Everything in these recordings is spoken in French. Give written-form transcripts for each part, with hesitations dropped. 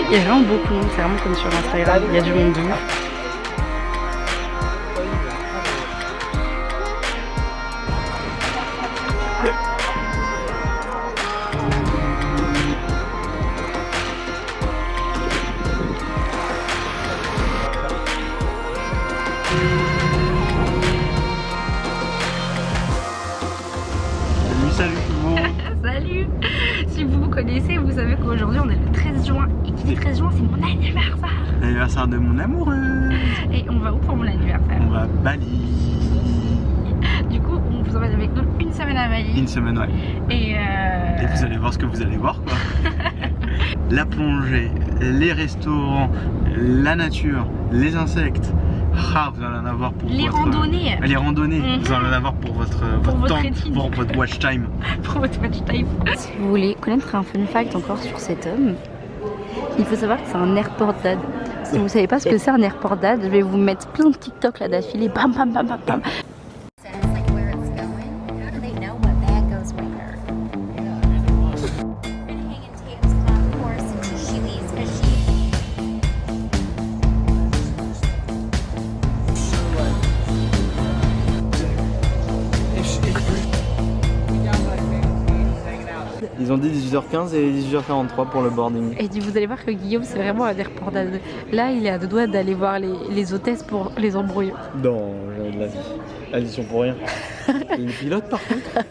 Il y a vraiment beaucoup de monde, c'est vraiment comme sur Instagram, il y a du monde de ouf. Salut tout le monde. Salut. Si vous me connaissez, vous savez qu'aujourd'hui on est le 13 juin. Et qui dit 13 juin, c'est mon anniversaire. L'anniversaire de mon amoureuse. Et on va où pour mon anniversaire? On va à Bali. Du coup, on vous emmène avec nous une semaine à Bali. Une semaine, ouais. Et vous allez voir ce que vous allez voir, quoi. La plongée, les restaurants, la nature, les insectes. Ah, vous allez en avoir pour les votre... randonnées. Les randonnées, vous allez en avoir pour votre temps, rétine. pour votre watch time. Pour votre watch time. Si vous voulez connaître un fun fact encore sur cet homme, il faut savoir que c'est un airport dad. Si vous savez pas ce que c'est un airport dad, je vais vous mettre plein de TikTok là d'affilée. Bam bam bam bam bam. Ils ont dit 18h15 et 18h43 pour le boarding. Et vous allez voir que Guillaume c'est vraiment un airport dad. Là il est à deux doigts d'aller voir les hôtesses pour les embrouiller. Non, jamais de la vie. Elles y sont pour rien. Les pilotes par contre.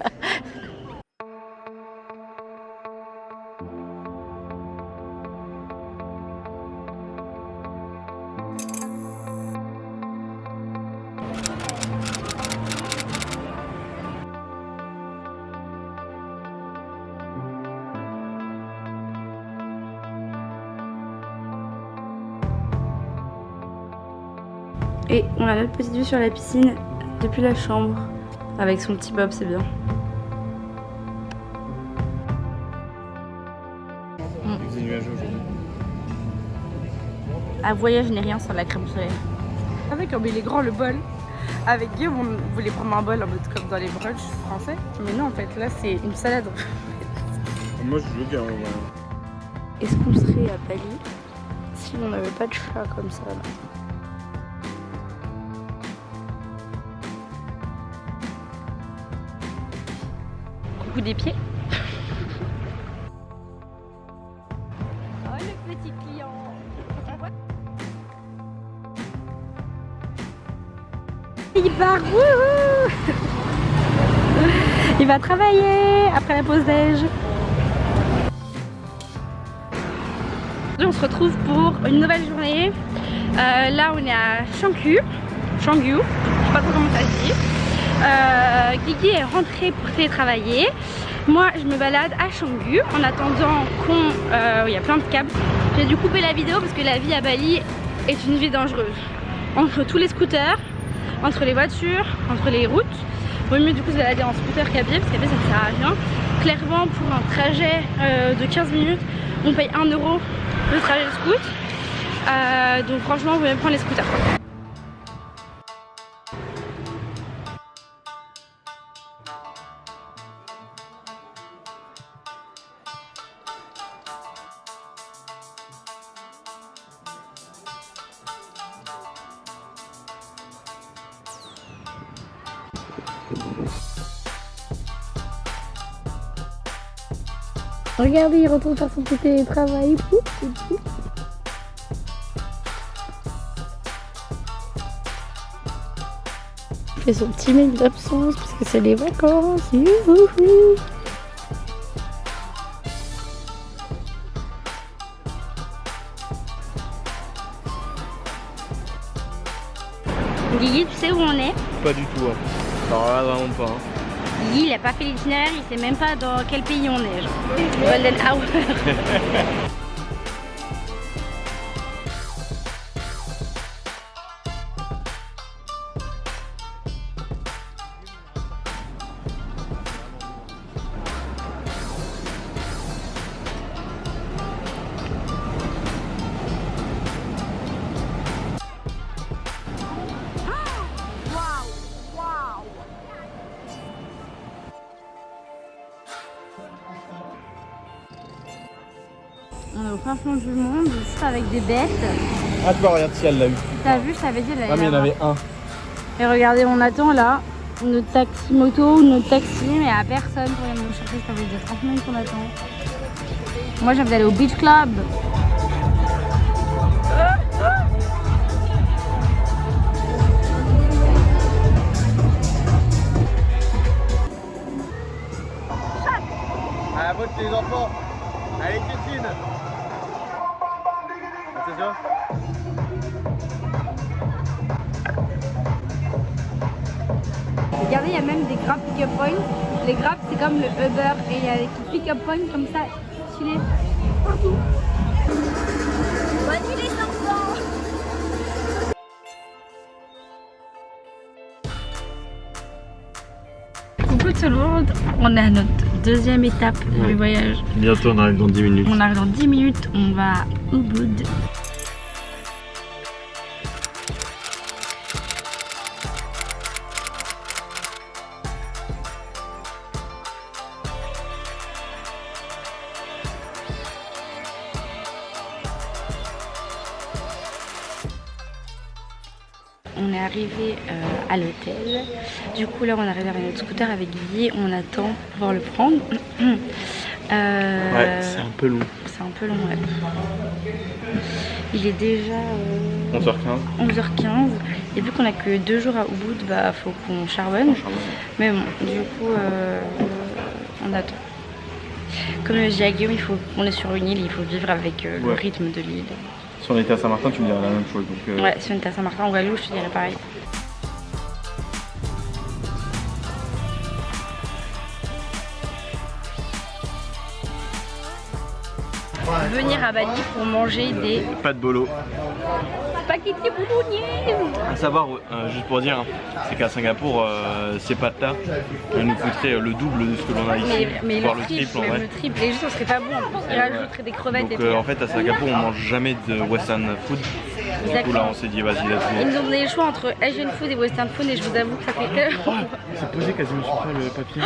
Et on a notre petite vue sur la piscine depuis la chambre. Avec son petit bob, c'est bien. C'est nuageux aujourd'hui. À voyage n'est rien sans la crème solaire. Avec comme il est grand le bol. Avec Guillaume on voulait prendre un bol en mode comme dans les brunchs français. Mais non en fait là c'est une salade. Moi je veux bien. Est-ce qu'on serait à Bali si on n'avait pas de chat comme ça là? Coucou des pieds. Oh le petit client. Il part, wouhou. Il va travailler après la pause déj. On se retrouve pour une nouvelle journée. Là on est à Canggu, je sais pas trop comment ça se dit. Guigui est rentré pour télétravailler. Moi je me balade à Canggu en attendant il y a plein de câbles. J'ai dû couper la vidéo parce que la vie à Bali est une vie dangereuse. Entre tous les scooters, entre les voitures, entre les routes. Vaut mieux du coup se balader en scooter qu'à pied parce qu'à pied ça ne sert à rien. Clairement pour un trajet de 15 minutes on paye 1 € le trajet de scoot. Donc franchement on peut même prendre les scooters quoi. Regardez, il retourne faire son petit télétravail. Il fait son petit mail d'absence parce que c'est les vacances. Youhou. Guigui, tu sais où on est? Pas du tout. Hein. Alors là vraiment pas. Hein. Guigui, il a pas fait l'itinéraire, il sait même pas dans quel pays on est. Genre. Golden Hour. On est au fin fond du monde, juste avec des bêtes. Ah tu vois, regarde si elle l'a eu. T'as vu, je t'avais dit, elle Ah mais il y en avait un. Et regardez, on attend là notre taxi moto, notre taxi, mais à personne pour venir nous chercher. Ça veut dire 30 minutes qu'on attend. Moi j'ai envie d'aller au beach club. À la vote les enfants. Allez Kétine. Attention. Regardez, il y a même des Grab pick-up points. Les Grab, c'est comme le Uber et il y a des pick-up points comme ça, stylés partout. Bonne nuit les enfants. Coucou tout le monde, on est à notre deuxième étape du voyage. Bientôt on arrive dans 10 minutes. On arrive dans 10 minutes, on va à Ubud. On est arrivé à l'hôtel. Du coup là on a réservé notre scooter avec Guy. On attend pour pouvoir le prendre. Ouais, c'est un peu long. C'est un peu long, ouais. Il est déjà 11h15. Et vu qu'on a que 2 jours à Ubud, bah faut qu'on charbonne. Mais bon, du coup on attend. Comme je dis à Guillaume, on est sur une île, il faut vivre avec le rythme de l'île. Si on était à Saint-Martin, tu me dirais la même chose. Donc, ouais, si on était à Saint-Martin, en Guadeloupe, je te dirais pareil. Venir à Bali pour manger des pâtes bolo. spaghettis bolognaises. À savoir, juste pour dire, c'est qu'à Singapour, ces pâtes-là, elles nous coûteraient le double de ce que l'on a ici, voire le triple en vrai. Le triple, et juste ça serait pas bon en plus, ils rajouteraient des crevettes et tout. Donc en fait à Singapour on mange jamais de western food. Du coup là on s'est dit vas-y let's go. Ils nous ont donné le choix entre Asian food et western food et je vous avoue que ça fait... C'est posé quasiment sur toi le papier.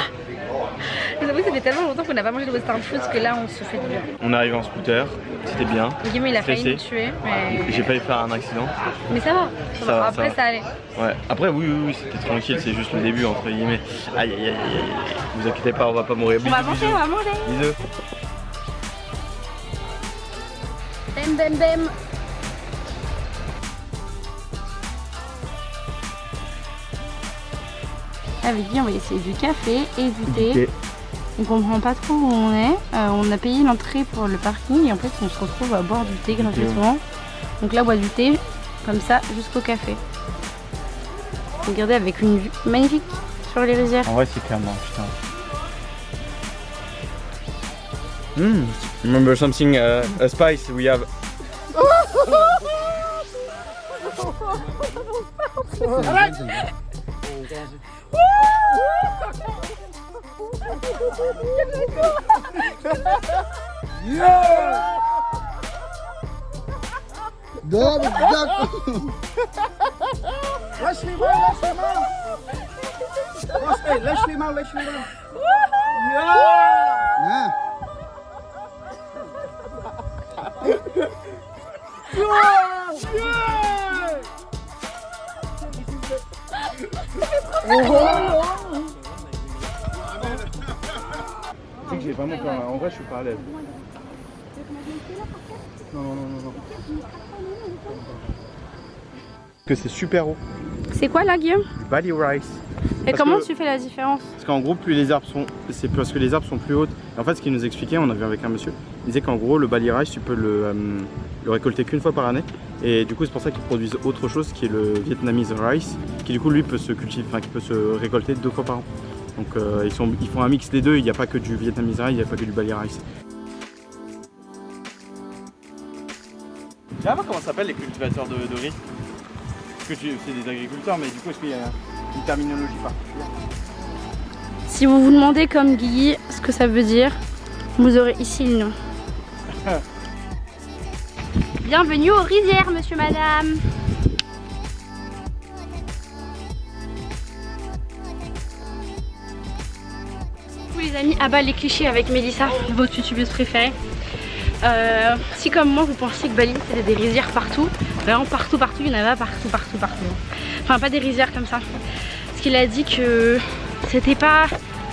Je vous avoue que ça fait tellement longtemps qu'on n'a pas mangé de western food que là on se fait du bien. On est arrivé en scooter, c'était bien. Guillaume il a failli nous tuer mais... J'ai failli faire un accident. Mais ça va, après ça allait. Ouais, après oui c'était tranquille, c'est juste le début entre guillemets. Aïe aïe aïe aïe, vous inquiétez pas, on va pas mourir. On va manger, on va manger. Bisous. Bem bem bem. Avec Guy on va essayer du café et du thé. On comprend pas trop où on est. On a payé l'entrée pour le parking et en fait on se retrouve à boire du thé gratuitement. Donc là on boit du thé comme ça jusqu'au café. Regardez avec une vue magnifique sur les rizières. En vrai c'est clairement putain. Remember something a spice we have. Lâche les mains. Tu sais que j'ai vraiment peur là. En vrai je suis pas à l'aise. Non. Que c'est super haut. C'est quoi là Guillaume? Bali rice. Et comment tu fais la différence? Parce qu'en gros plus les arbres sont, c'est parce que les arbres sont plus hautes. En fait ce qu'il nous expliquait, on a vu avec un monsieur, il disait qu'en gros le Bali rice tu peux le récolter qu'une fois par année. Et du coup c'est pour ça qu'ils produisent autre chose qui est le Vietnamese rice, qui du coup lui peut se cultiver, enfin qui peut se récolter 2 fois par an. Donc ils font un mix des deux, il n'y a pas que du Vietnamese rice, il n'y a pas que du Bali rice. Tu vas voir comment ça s'appelle les cultivateurs de riz? Parce que c'est des agriculteurs, mais du coup est-ce qu'il y a une terminologie particulière? Si vous vous demandez comme Guigui ce que ça veut dire, vous aurez ici le nom. Bienvenue aux rizières, monsieur, madame. Coucou les amis, à bas les clichés avec Mélissa, votre youtubeuse préférée. Si comme moi vous pensiez que Bali c'était des rizières partout, vraiment partout, il y en a pas partout. Enfin pas des rizières comme ça. Parce qu'il a dit que c'était pas...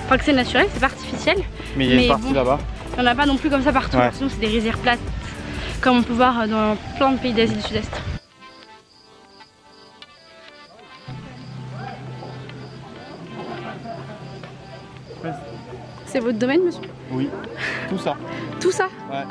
Enfin que c'est naturel, c'est pas artificiel. Mais il y a une partie là-bas. Il n'y en a pas non plus comme ça partout, Ouais. sinon c'est des rizières plates. Comme on peut voir dans plein de pays d'Asie du Sud-Est. C'est votre domaine, monsieur? Oui, tout ça. Tout ça? Ouais.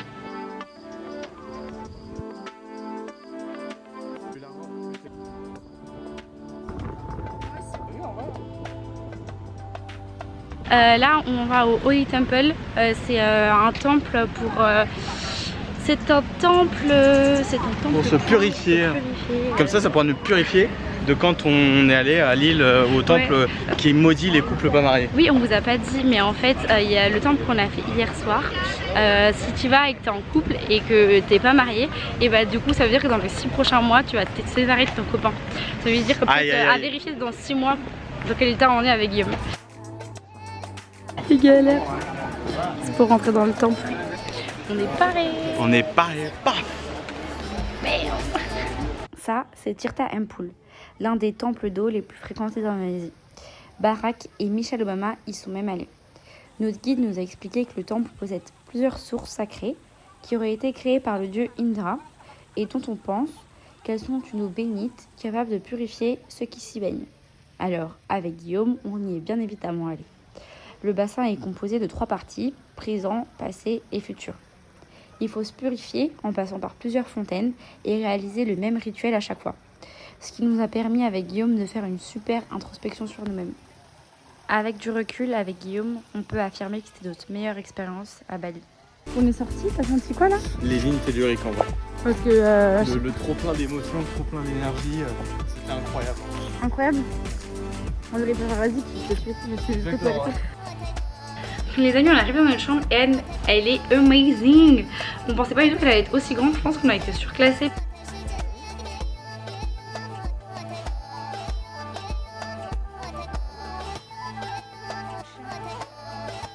Là, on va au Holy Temple. C'est un temple pour... c'est un temple Pour se purifier. Comme ça pourra nous purifier de quand on est allé à Lille au temple qui maudit les couples pas mariés. Oui, on vous a pas dit, mais en fait, il y a le temple qu'on a fait hier soir. Si tu vas et que tu es en couple et que tu n'es pas marié, et bah du coup, ça veut dire que dans les 6 prochains mois, tu vas te séparer de ton copain. Ça veut dire que peut-être à vérifier dans 6 mois dans quel état on est avec Guillaume. Il galère. C'est pour rentrer dans le temple. On est paré. On est paré. Paf. Merde. Ça, c'est Tirtha Empul, l'un des temples d'eau les plus fréquentés dans l'Asie. Barack et Michelle Obama y sont même allés. Notre guide nous a expliqué que le temple possède plusieurs sources sacrées qui auraient été créées par le dieu Indra et dont on pense qu'elles sont une eau bénite capable de purifier ceux qui s'y baignent. Alors, avec Guillaume, on y est bien évidemment allé. Le bassin est composé de 3 parties, présent, passé et futur. Il faut se purifier en passant par plusieurs fontaines et réaliser le même rituel à chaque fois. Ce qui nous a permis avec Guillaume de faire une super introspection sur nous-mêmes. Avec du recul, avec Guillaume, on peut affirmer que c'était notre meilleure expérience à Bali. On est sorti, t'as senti quoi là? Les lignes telluriques en vrai. Parce que... Le trop plein d'émotions, le trop plein d'énergie, c'était incroyable. Incroyable. On dirait pas vas-y, je suis Les amis, on arrive dans notre chambre et elle est amazing. On pensait pas du tout qu'elle allait être aussi grande, je pense qu'on a été surclassés.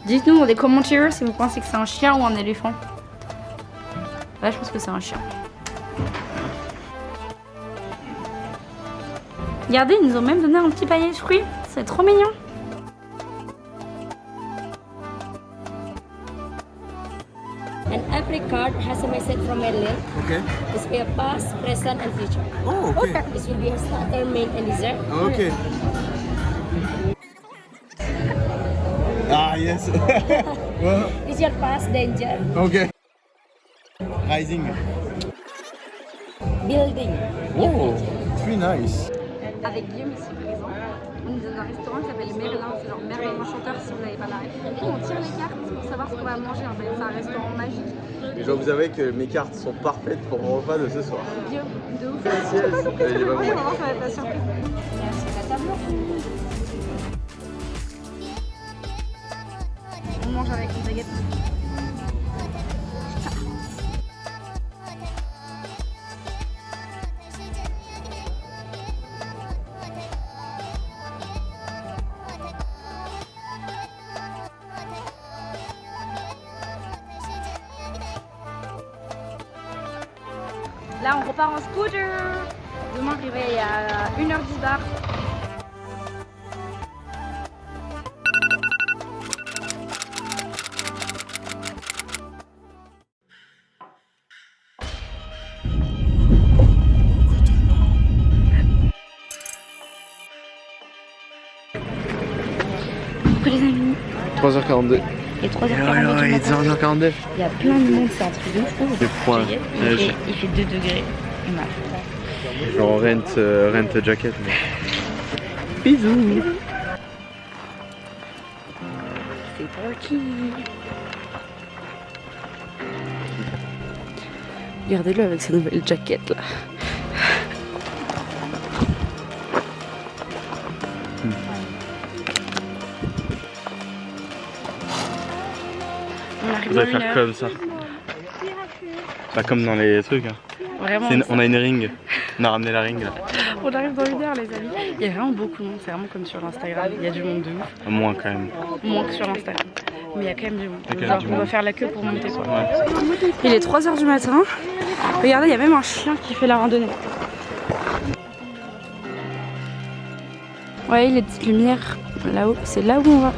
Dites-nous dans les commentaires si vous pensez que c'est un chien ou un éléphant. Là, je pense que c'est un chien. Regardez, ils nous ont même donné un petit panier de fruits. C'est trop mignon. And every card has a message from Merlin. Okay. This will be a past, present, and future. Oh, okay. This will be a starter, main, and dessert. Okay. Ah, yes. Well, This is your past, danger. okay. Rising. Building. Oh, very nice. Avec Guillaume ici présent, on nous donne un restaurant qui s'appelle Merlin, c'est genre Merlin l'Enchanteur si vous n'avez pas la ref. Et on tire les cartes pour savoir ce qu'on va manger en fait, c'est un restaurant magique. Et je dois vous avouer que mes cartes sont parfaites pour mon repas de ce soir. Guillaume, de ouf. Yes, yes. On va voir, ça va être la surprise. Merci la table. On mange avec une baguette. Là, on repart en scooter. Demain, je réveille à 1h10 bar. Coucou les amis. 3h42. Et 3h42 du matin. 3h42. Il y a plein de monde, c'est un truc de fou. Le point. Il fait 2 degrés. Il m'a fait. Genre rent jacket. Mais... Bisous. C'est parti. Regardez-le avec sa nouvelle jaquette là. Vous allez faire comme ça. Pas comme dans les trucs. Hein. Vraiment, On a une ring. On a ramené la ring là. on arrive dans 1 heure les amis. Il y a vraiment beaucoup de monde, c'est vraiment comme sur l'Instagram. Il y a du monde de ouf. Moins quand même. Moins que sur l'Instagram. Mais il y a quand même du monde. Il y a quand même Genre, du on monde. va faire la queue pour monter quoi. Ouais. Il est 3 h du matin. Regardez, il y a même un chien qui fait la randonnée. Ouais, les petites lumières là-haut, c'est là où on va.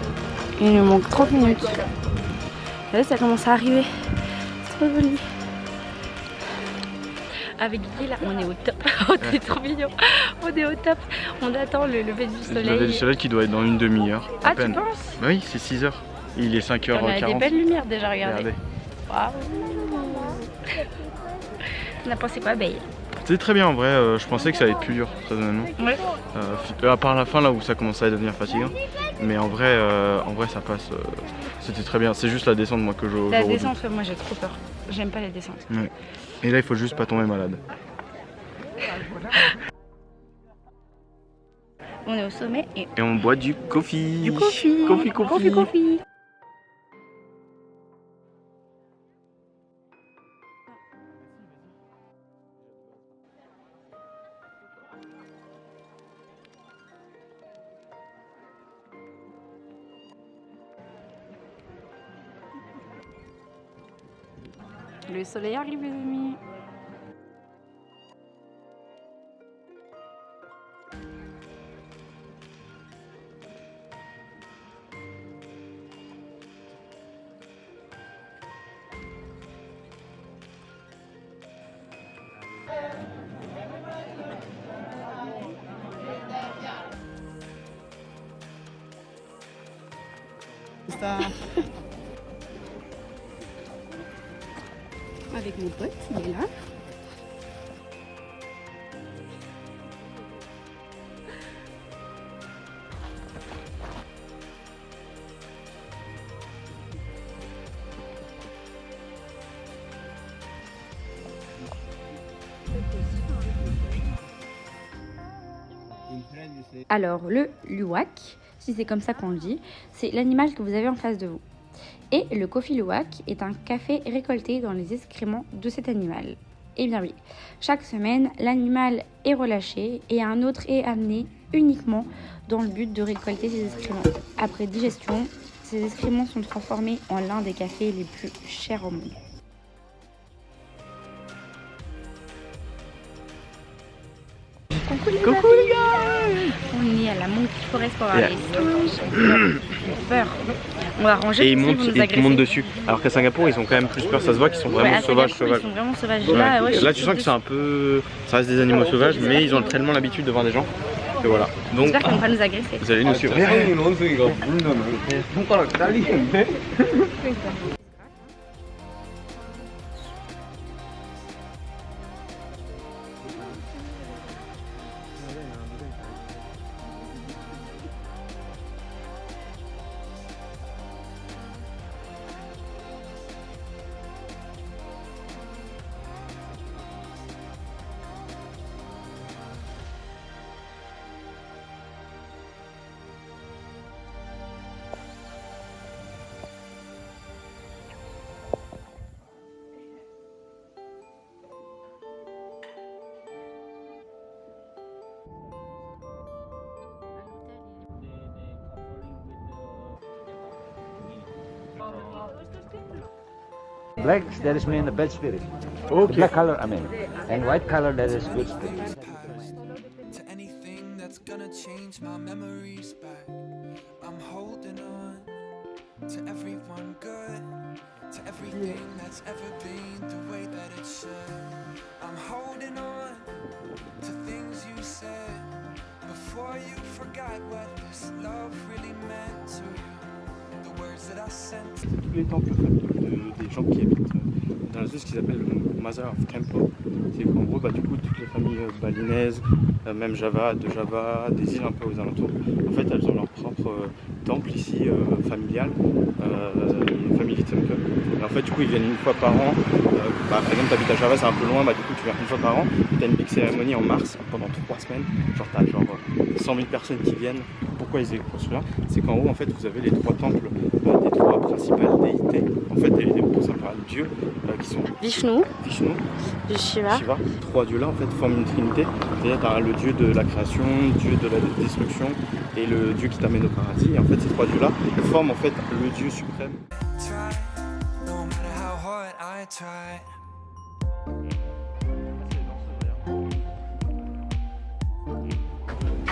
Il nous manque 30 minutes. Là, ça commence à arriver. C'est trop joli. Avec Guy, là, on est au top. Oh, t'es trop mignon. On est au top. On attend le lever du soleil. Le lever du soleil qui doit être dans une demi-heure. Ah, à peine. tu penses? Bah oui, c'est 6 h. Il est 5 h 40. On a des belles lumières déjà, regardez. Waouh. On a pensé quoi, Baye? C'était très bien en vrai, je pensais que ça allait être plus dur, très honnêtement. Ouais. À part la fin là où ça commençait à devenir fatigant. Mais en vrai ça passe. C'était très bien. C'est juste la descente moi que je La redoute. descente, moi j'ai trop peur. J'aime pas les descentes. Ouais. Et là il faut juste pas tomber malade. On est au sommet et Et on boit du coffee. du coffee. Coffee. Le soleil arrive les amis. Avec mon pote, il est là. Alors, le luwak, si c'est comme ça qu'on le dit, c'est l'animal que vous avez en face de vous. Et le coffee luwak est un café récolté dans les excréments de cet animal. Eh bien oui, chaque semaine, l'animal est relâché et un autre est amené uniquement dans le but de récolter ses excréments. Après digestion, ces excréments sont transformés en l'un des cafés les plus chers au monde. Coucou les gars! On est à la Monkey Forest pour avoir les singes. Peur. On va ranger. Et ils montent dessus. Alors qu'à Singapour ils ont quand même plus peur, ça se voit qu'ils sont vraiment sauvages. Ils sont vraiment sauvages. Ouais. Là, Tu sens que c'est un peu. Ça reste des animaux sauvages, mais ils ont tellement l'habitude de voir des gens. Que voilà. Donc j'espère qu'ils vont pas nous agresser. vous allez nous suivre. Black, that is mean the bad spirit. Ok. Black color, I mean. And white color, that is good spirit. To anything that's gonna change my memories back. I'm holding on to everyone good, to everything that's ever been the way that it should. I'm holding on to things you said before you forgot what this love really meant to you. The words that I sent. Tous les temples des gens qui habitent dans la zone, ce qu'ils appellent le Mother of Temple. C'est qu'en gros, du coup, toutes les familles balinaises, même Java, des îles un peu aux alentours, en fait, elles ont leur propre temple ici, familial, family temple. Et en fait, du coup, ils viennent une fois par an. Par exemple, tu habites à Java, c'est un peu loin, du coup, tu viens une fois par an. Tu as une big cérémonie en mars pendant 3 semaines. Genre, tu as 100 000 personnes qui viennent, beaucoup pourquoi ils écrivent celui-là, c'est qu'en haut en fait vous avez les 3 temples des 3 principales déités. En fait les principales dieux qui sont Vishnu, Vishnu, Shiva. Shiva. 3 dieux là en fait forment une trinité. C'est-à-dire tu as le dieu de la création, le dieu de la destruction et le dieu qui t'amène au paradis. Et en fait ces 3 dieux là forment en fait le dieu suprême. Try, no matter how hard I try.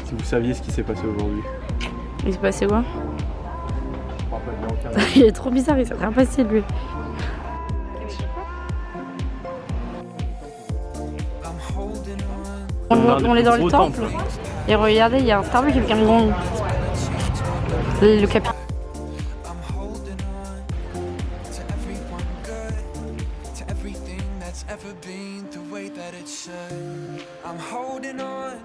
Si vous saviez ce qui s'est passé aujourd'hui. Il s'est passé quoi? Il est trop bizarre, il s'est rien passé lui. I'm holding on. On est dans le temple. Et regardez, il y a un Starbucks avec un gong. Le capitaine. I'm holding on to everyone good, to everything that's ever been the way that it should. I'm holding on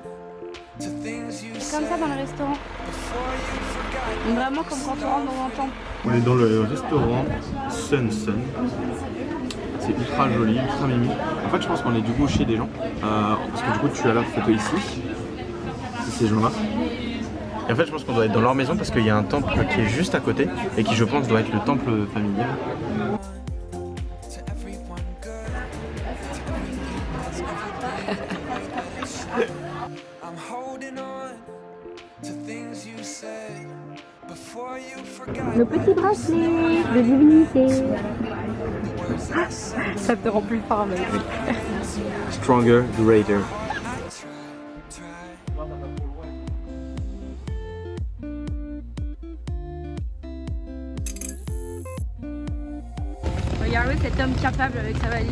to things you Comme said ça dans le restaurant. before you forgot. Vraiment comme quand tu rentres dans un temple. On est dans le restaurant Sun. C'est ultra joli, ultra mimi. En fait je pense qu'on est du coup chez des gens. Parce que du coup tu as la photo ici. C'est ces gens-là. Et en fait je pense qu'on doit être dans leur maison parce qu'il y a un temple qui est juste à côté et qui je pense doit être le temple familial. To everyone good, to everything that's ever been the way that it should. I'm holding on to things you said before you forgot. Le petit bracelet de divinité. Ça te rend plus fort mec. Stronger, greater. Regardez cet homme capable avec sa valise.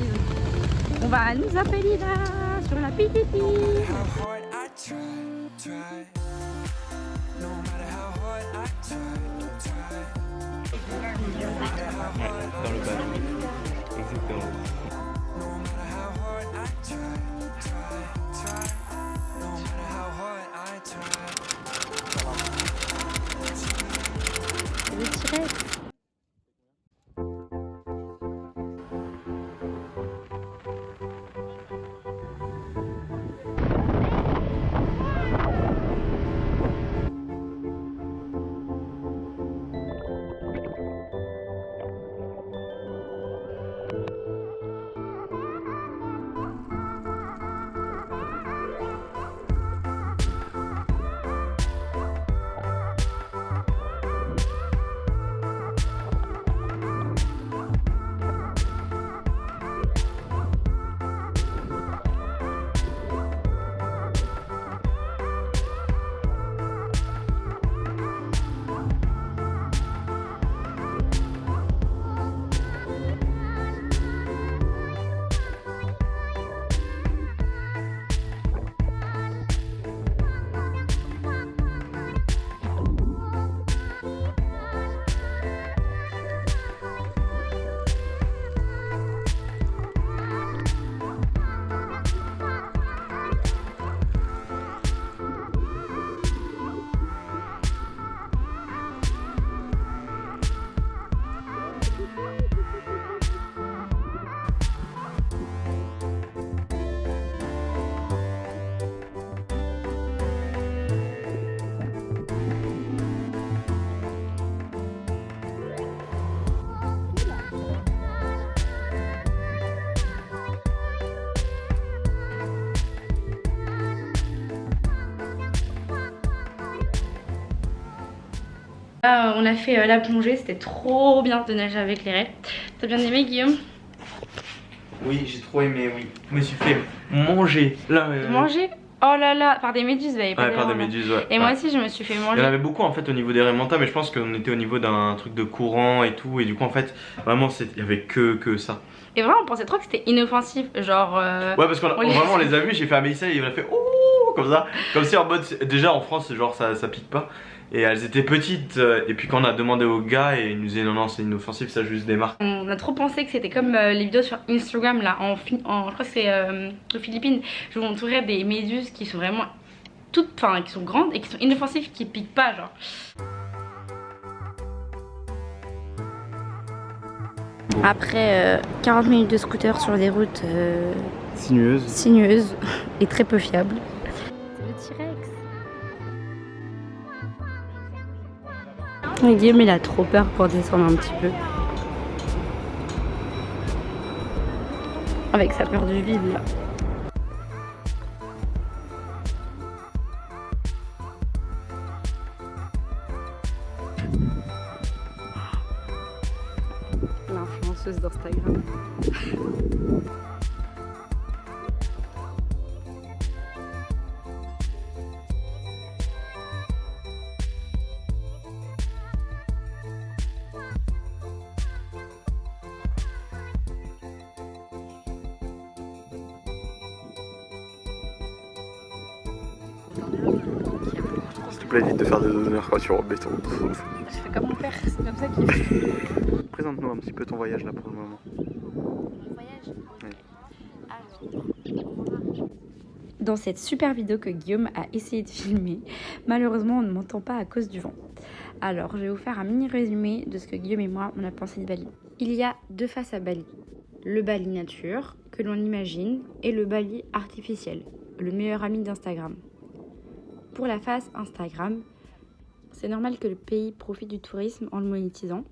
On va nous appeler là sur la PTT. How hard I try. No matter how hard I try. Dans le bas. Exactement. No matter how hard I try. No matter how hard I try. Le T-Rex. On a fait la plongée, c'était trop bien de nager avec les raies. T'as bien aimé Guillaume? Oui, j'ai trop aimé, oui. Je me suis fait manger. Là, Manger? Oh là là, par des méduses, Ouais, par des méduses, ouais. Et moi aussi je me suis fait manger. Il y en avait beaucoup en fait au niveau des raies mentales, mais je pense qu'on était au niveau d'un truc de courant et tout. Et du coup, en fait, vraiment, il y avait que ça. Et vraiment on pensait trop que c'était inoffensif, genre... Ouais, parce qu'on vraiment on les a vus, j'ai fait Améissa et il a fait ouh comme ça. Comme si en mode, déjà en France, genre ça pique pas. Et elles étaient petites, et puis quand on a demandé au gars, et il nous disait non c'est inoffensif, ça juste des marques. On a trop pensé que c'était comme les vidéos sur Instagram là, je crois que c'est aux Philippines, je vous montrerai des méduses qui sont vraiment toutes, enfin qui sont grandes et qui sont inoffensives, qui piquent pas genre. Après 40 minutes de scooter sur des routes sinueuses et très peu fiables. C'est le T-Rex. Guillaume il a trop peur pour descendre un petit peu. Avec sa peur du vide là. L'influenceuse d'Instagram. S'il te plaît, évite de faire des honneurs quand tu remets ton. Je fais comme mon père, c'est comme ça qu'il fait. Présente-nous un petit peu ton voyage là pour le moment. Mon voyage. Oui. Alors, dans cette super vidéo que Guillaume a essayé de filmer, malheureusement on ne m'entend pas à cause du vent. Alors je vais vous faire un mini résumé de ce que Guillaume et moi on a pensé de Bali. Il y a deux faces à Bali. Le Bali nature, que l'on imagine, et le Bali artificiel, le meilleur ami d'Instagram. Pour la face Instagram, c'est normal que le pays profite du tourisme en le monétisant,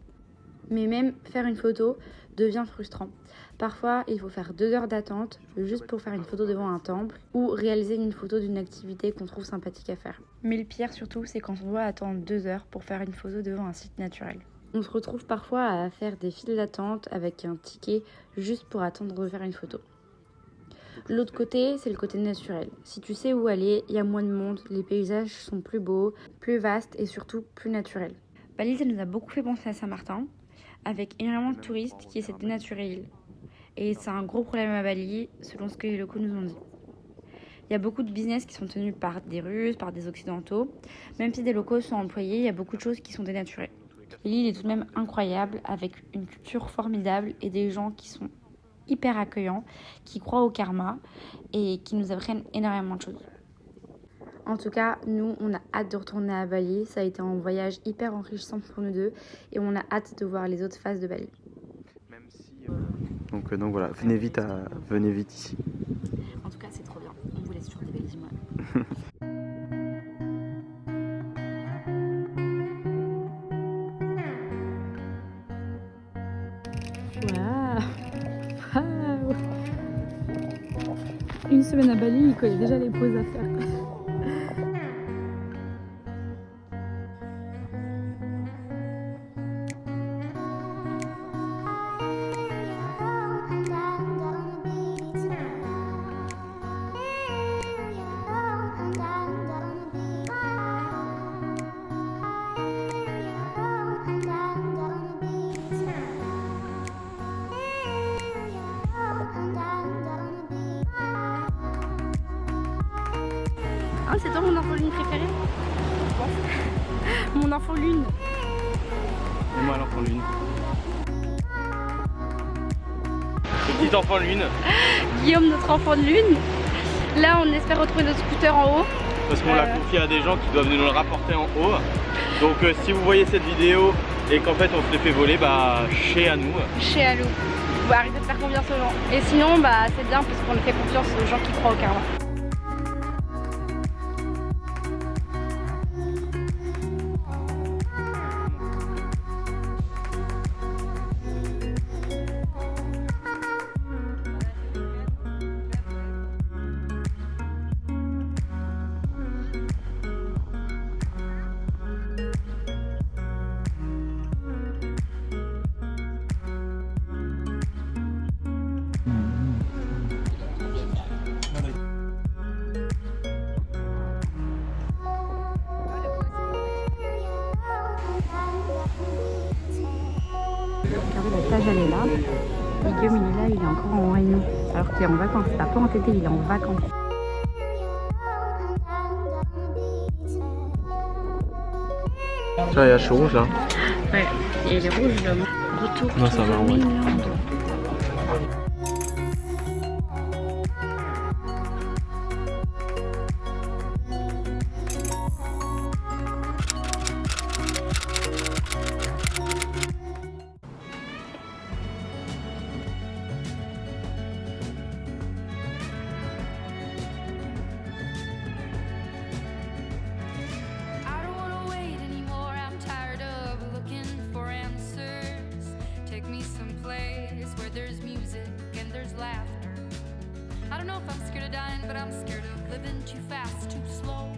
mais même faire une photo devient frustrant. Parfois, il faut faire 2 heures d'attente juste pour faire une photo devant un temple ou réaliser une photo d'une activité qu'on trouve sympathique à faire. Mais le pire surtout, c'est quand on doit attendre 2 heures pour faire une photo devant un site naturel. On se retrouve parfois à faire des files d'attente avec un ticket juste pour attendre de faire une photo. L'autre côté, c'est le côté naturel. Si tu sais où aller, il y a moins de monde, les paysages sont plus beaux, plus vastes et surtout plus naturels. Bali, ça nous a beaucoup fait penser à Saint-Martin, avec énormément de touristes qui essaient de dénaturer l'île. Et c'est un gros problème à Bali, selon ce que les locaux nous ont dit. Il y a beaucoup de business qui sont tenus par des Russes, par des Occidentaux. Même si des locaux sont employés, il y a beaucoup de choses qui sont dénaturées. L'île est tout de même incroyable, avec une culture formidable et des gens qui sont hyper accueillants, qui croient au karma et qui nous apprennent énormément de choses. En tout cas, nous, on a hâte de retourner à Bali. Ça a été un voyage hyper enrichissant pour nous deux et on a hâte de voir les autres faces de Bali. Même si, donc voilà, venez vite ici. En tout cas, c'est trop bien. On vous laisse sur des belles images. Waouh. Une semaine à Bali, il connaît déjà les pauses à faire. Ah, c'est toi mon enfant lune préféré? Mon enfant lune. Et moi l'enfant lune. Le petit enfant lune. Guillaume, notre enfant de lune. Là, on espère retrouver notre scooter en haut. Parce qu'on l'a confié à des gens qui doivent nous le rapporter en haut. Donc si vous voyez cette vidéo et qu'en fait on se le fait voler, bah chez à nous. Chez Alou. Vous pouvez arrêter de faire confiance aux gens. Et sinon, bah c'est bien parce qu'on fait confiance aux gens qui croient au karma. Regardez, la plage elle est là. Et Guillaume il est là, il est encore en réunion. Alors qu'il est en vacances. T'as pas entêté, il est en vacances. Tu vois, il y a chaud rouge là. Ouais, et les rouges, retour Non, ça va, toujours ouais. Mainland. I don't wanna wait anymore, I'm tired of but I'm scared of living too fast, too slow.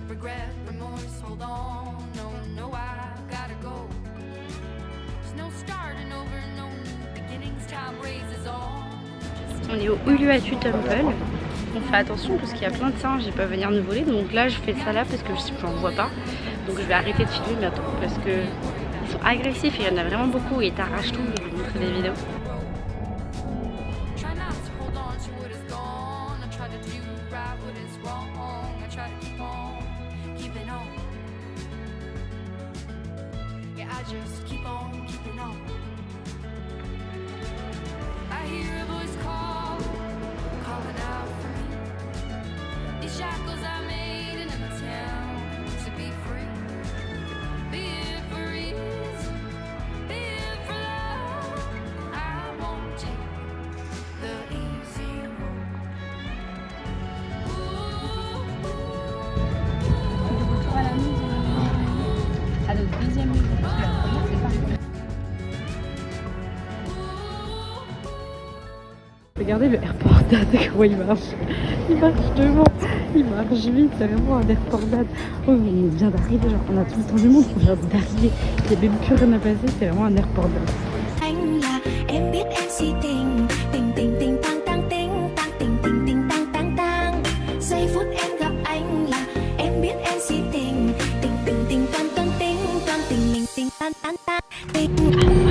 Regret, remorse, hold on. No, no, I've gotta go. There's no starting over, no new beginnings. Time raises on. On est au Uluwatu Temple. On fait attention parce qu'il y a plein de singes, ils peuvent venir nous voler. Donc là, je fais ça là parce que j'en vois pas. Donc je vais arrêter de filmer bientôt parce que ils sont agressifs. Il y en a vraiment beaucoup et ils t'arrachent tout. Je vais vous montrer des vidéos. Try not to hold on to what is gone. I try to do right what is wrong. I try to keep on keeping on. Yeah, I just keep on keeping on. I hear a voice calling out for me. These shackles I made in an attempt to be free. Be it for ease, be it for love. I won't take the easy road. Regardez le airport dad, comment il marche. Il marche devant, il marche vite, c'est vraiment un airport dad. Oh, on vient d'arriver, genre on a tout le temps du monde, on vient d'arriver. Il n'y avait même plus rien à passer, c'est vraiment un airport dad. Anh là em biết em si tình tình tình tình tang tang tình tang tình tình tình tang tang tang. Giây phút em gặp anh là em biết em si tình tình tình tình toan toan tình toan tình mình tình tan tan tan tình.